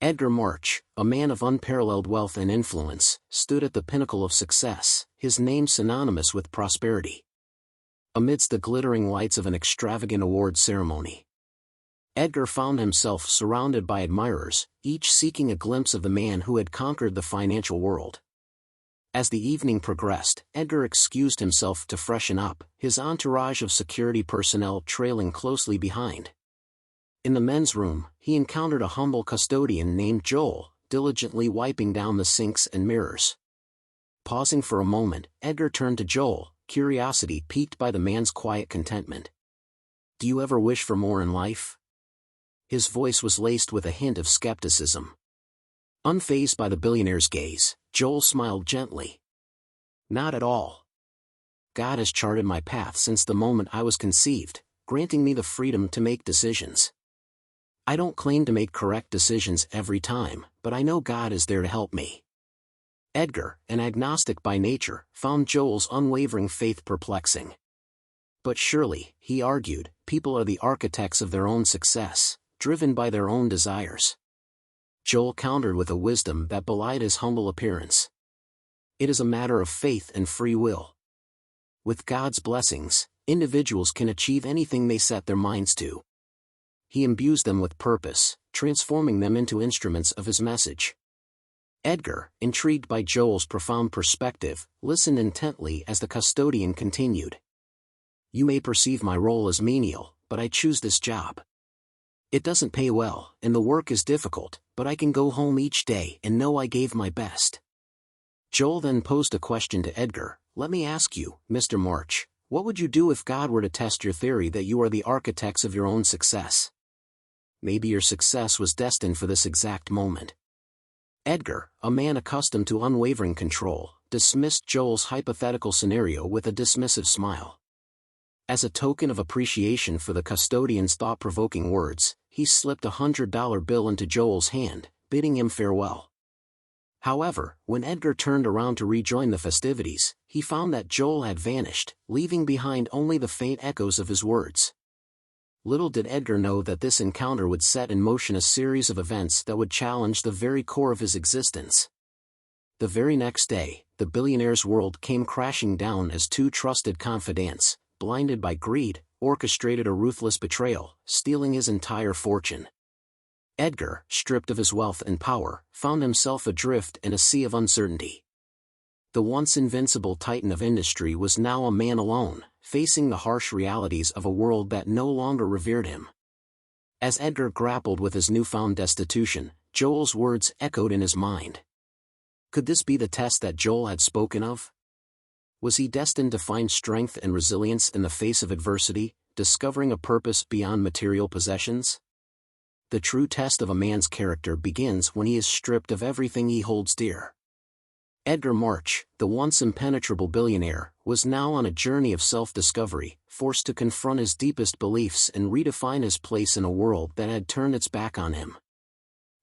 Edgar March, a man of unparalleled wealth and influence, stood at the pinnacle of success, his name synonymous with prosperity. Amidst the glittering lights of an extravagant award ceremony, Edgar found himself surrounded by admirers, each seeking a glimpse of the man who had conquered the financial world. As the evening progressed, Edgar excused himself to freshen up, his entourage of security personnel trailing closely behind. In the men's room, he encountered a humble custodian named Joel, diligently wiping down the sinks and mirrors. Pausing for a moment, Edgar turned to Joel, curiosity piqued by the man's quiet contentment. "Do you ever wish for more in life?" His voice was laced with a hint of skepticism. Unfazed by the billionaire's gaze, Joel smiled gently. "Not at all. God has charted my path since the moment I was conceived, granting me the freedom to make decisions. I don't claim to make correct decisions every time, but I know God is there to help me." Edgar, an agnostic by nature, found Joel's unwavering faith perplexing. "But surely," he argued, "people are the architects of their own success, driven by their own desires." Joel countered with a wisdom that belied his humble appearance. "It is a matter of faith and free will. With God's blessings, individuals can achieve anything they set their minds to. He imbues them with purpose, transforming them into instruments of his message." Edgar, intrigued by Joel's profound perspective, listened intently as the custodian continued. "You may perceive my role as menial, but I choose this job. It doesn't pay well, and the work is difficult, but I can go home each day and know I gave my best." Joel then posed a question to Edgar. "Let me ask you, Mr. March, what would you do if God were to test your theory that you are the architects of your own success? Maybe your success was destined for this exact moment." Edgar, a man accustomed to unwavering control, dismissed Joel's hypothetical scenario with a dismissive smile. As a token of appreciation for the custodian's thought-provoking words, he slipped a $100 bill into Joel's hand, bidding him farewell. However, when Edgar turned around to rejoin the festivities, he found that Joel had vanished, leaving behind only the faint echoes of his words. Little did Edgar know that this encounter would set in motion a series of events that would challenge the very core of his existence. The very next day, the billionaire's world came crashing down as two trusted confidants, blinded by greed, orchestrated a ruthless betrayal, stealing his entire fortune. Edgar, stripped of his wealth and power, found himself adrift in a sea of uncertainty. The once invincible titan of industry was now a man alone, facing the harsh realities of a world that no longer revered him. As Edgar grappled with his newfound destitution, Joel's words echoed in his mind. Could this be the test that Joel had spoken of? Was he destined to find strength and resilience in the face of adversity, discovering a purpose beyond material possessions? The true test of a man's character begins when he is stripped of everything he holds dear. Edgar March, the once impenetrable billionaire, was now on a journey of self-discovery, forced to confront his deepest beliefs and redefine his place in a world that had turned its back on him.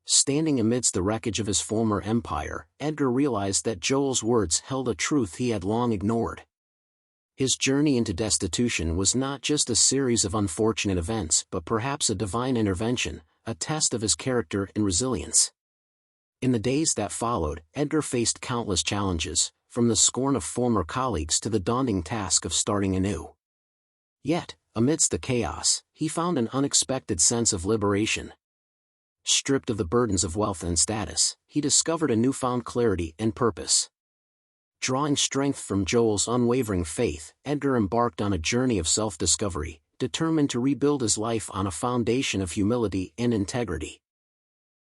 Standing amidst the wreckage of his former empire, Edgar realized that Joel's words held a truth he had long ignored. His journey into destitution was not just a series of unfortunate events but perhaps a divine intervention, a test of his character and resilience. In the days that followed, Edgar faced countless challenges, from the scorn of former colleagues to the daunting task of starting anew. Yet, amidst the chaos, he found an unexpected sense of liberation. Stripped of the burdens of wealth and status, he discovered a newfound clarity and purpose. Drawing strength from Joel's unwavering faith, Edgar embarked on a journey of self-discovery, determined to rebuild his life on a foundation of humility and integrity.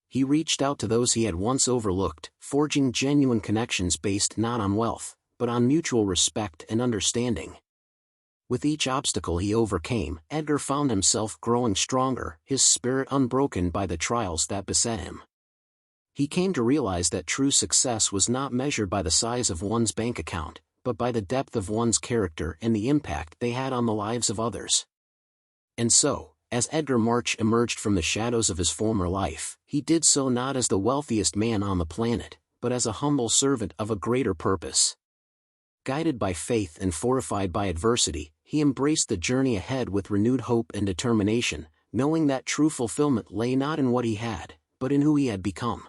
He reached out to those he had once overlooked, forging genuine connections based not on wealth, but on mutual respect and understanding. With each obstacle he overcame, Edgar found himself growing stronger, his spirit unbroken by the trials that beset him. He came to realize that true success was not measured by the size of one's bank account, but by the depth of one's character and the impact they had on the lives of others. And so, as Edgar March emerged from the shadows of his former life, he did so not as the wealthiest man on the planet, but as a humble servant of a greater purpose. Guided by faith and fortified by adversity, he embraced the journey ahead with renewed hope and determination, knowing that true fulfillment lay not in what he had, but in who he had become.